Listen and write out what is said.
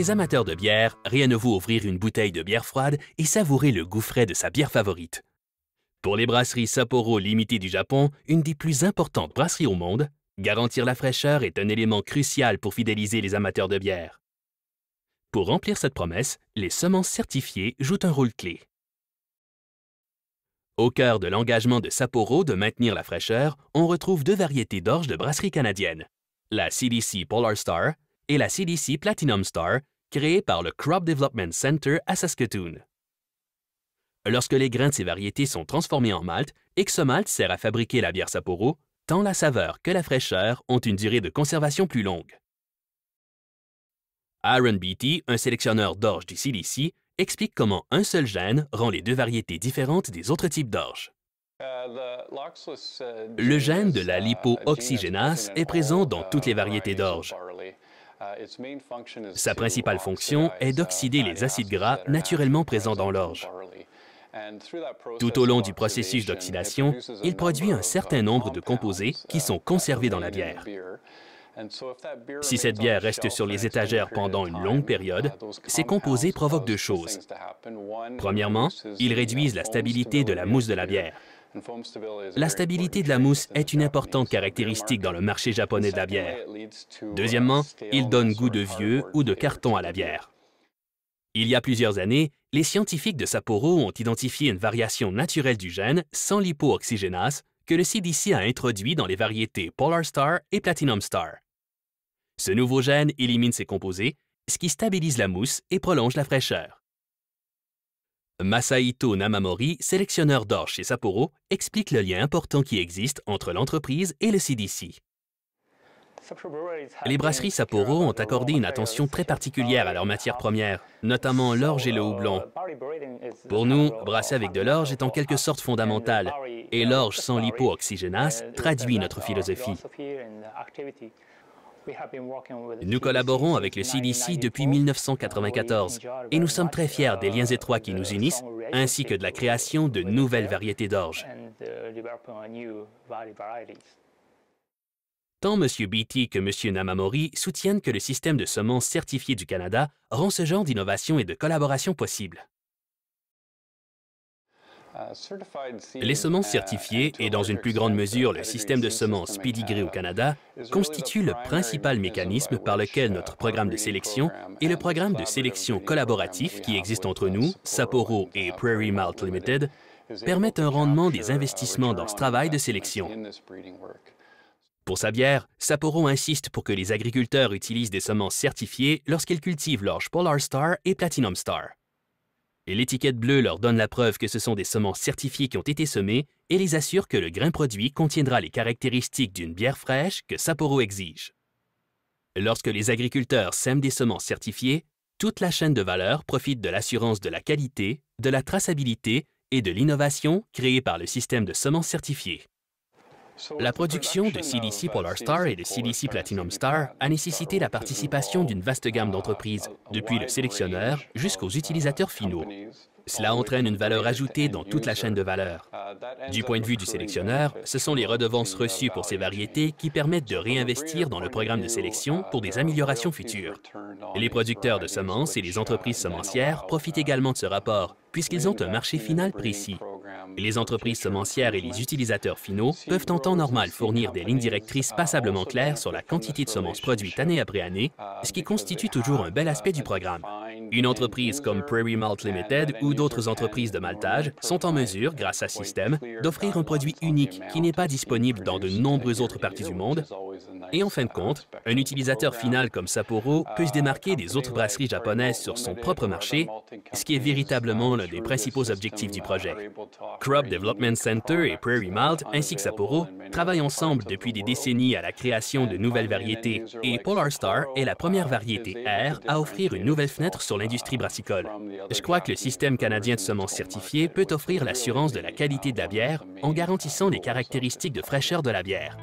les amateurs de bière, rien ne vaut ouvrir une bouteille de bière froide et savourer le goût frais de sa bière favorite. Pour les brasseries Sapporo Limited du Japon, une des plus importantes brasseries au monde, garantir la fraîcheur est un élément crucial pour fidéliser les amateurs de bière. Pour remplir cette promesse, les semences certifiées jouent un rôle clé. Au cœur de l'engagement de Sapporo de maintenir la fraîcheur, on retrouve deux variétés d'orge de brasserie canadienne, la CDC Polar Star et la CDC Platinum Star, créées par le Crop Development Center à Saskatoon. Lorsque les grains de ces variétés sont transformés en malt et que ce malt sert à fabriquer la bière Sapporo, tant la saveur que la fraîcheur ont une durée de conservation plus longue. Aaron Beatty, un sélectionneur d'orge du CDC, explique comment un seul gène rend les deux variétés différentes des autres types d'orge. Le gène de la lipo-oxygénase est présent dans toutes les variétés d'orge. Sa principale fonction est d'oxyder les acides gras naturellement présents dans l'orge. Tout au long du processus d'oxydation, il produit un certain nombre de composés qui sont conservés dans la bière. Si cette bière reste sur les étagères pendant une longue période, ces composés provoquent deux choses. Premièrement, ils réduisent la stabilité de la mousse de la bière. La stabilité de la mousse est une importante caractéristique dans le marché japonais de la bière. Deuxièmement, ils donnent goût de vieux ou de carton à la bière. Il y a plusieurs années, les scientifiques de Sapporo ont identifié une variation naturelle du gène sans lipo-oxygénase que le CDC a introduit dans les variétés Polar Star et Platinum Star. Ce nouveau gène élimine ces composés, ce qui stabilise la mousse et prolonge la fraîcheur. Masahito Namamori, sélectionneur d'orge chez Sapporo, explique le lien important qui existe entre l'entreprise et le CDC. Les brasseries Sapporo ont accordé une attention très particulière à leurs matières premières, notamment l'orge et le houblon. Pour nous, brasser avec de l'orge est en quelque sorte fondamental, et l'orge sans lipo-oxygénase traduit notre philosophie. Nous collaborons avec le CDC depuis 1994 et nous sommes très fiers des liens étroits qui nous unissent, ainsi que de la création de nouvelles variétés d'orge. Tant M. Beatty que M. Namamori soutiennent que le système de semences certifiées du Canada rend ce genre d'innovation et de collaboration possible. Les semences certifiées, et dans une plus grande mesure le système de semences Pedigree au Canada, constituent le principal mécanisme par lequel notre programme de sélection et le programme de sélection collaboratif qui existe entre nous, Sapporo et Prairie Malt Limited, permettent un rendement des investissements dans ce travail de sélection. Pour sa bière, Sapporo insiste pour que les agriculteurs utilisent des semences certifiées lorsqu'ils cultivent l'orge Polar Star et Platinum Star. Et l'étiquette bleue leur donne la preuve que ce sont des semences certifiées qui ont été semées et les assure que le grain produit contiendra les caractéristiques d'une bière fraîche que Sapporo exige. Lorsque les agriculteurs sèment des semences certifiées, toute la chaîne de valeur profite de l'assurance de la qualité, de la traçabilité et de l'innovation créée par le système de semences certifiées. La production de CDC Polar Star et de CDC Platinum Star a nécessité la participation d'une vaste gamme d'entreprises, depuis le sélectionneur jusqu'aux utilisateurs finaux. Cela entraîne une valeur ajoutée dans toute la chaîne de valeur. Du point de vue du sélectionneur, ce sont les redevances reçues pour ces variétés qui permettent de réinvestir dans le programme de sélection pour des améliorations futures. Les producteurs de semences et les entreprises semencières profitent également de ce rapport, puisqu'ils ont un marché final précis. Les entreprises semencières et les utilisateurs finaux peuvent en temps normal fournir des lignes directrices passablement claires sur la quantité de semences produites année après année, ce qui constitue toujours un bel aspect du programme. Une entreprise comme Prairie Malt Limited ou d'autres entreprises de maltage sont en mesure, grâce à ce système, d'offrir un produit unique qui n'est pas disponible dans de nombreuses autres parties du monde. Et en fin de compte, un utilisateur final comme Sapporo peut se démarquer des autres brasseries japonaises sur son propre marché, ce qui est véritablement l'un des principaux objectifs du projet. Crop Development Center et Prairie Malt, ainsi que Sapporo, travaillent ensemble depuis des décennies à la création de nouvelles variétés, et Polar Star est la première variété R à offrir une nouvelle fenêtre sur l'industrie brassicole. Je crois que le système canadien de semences certifiées peut offrir l'assurance de la qualité de la bière en garantissant les caractéristiques de fraîcheur de la bière.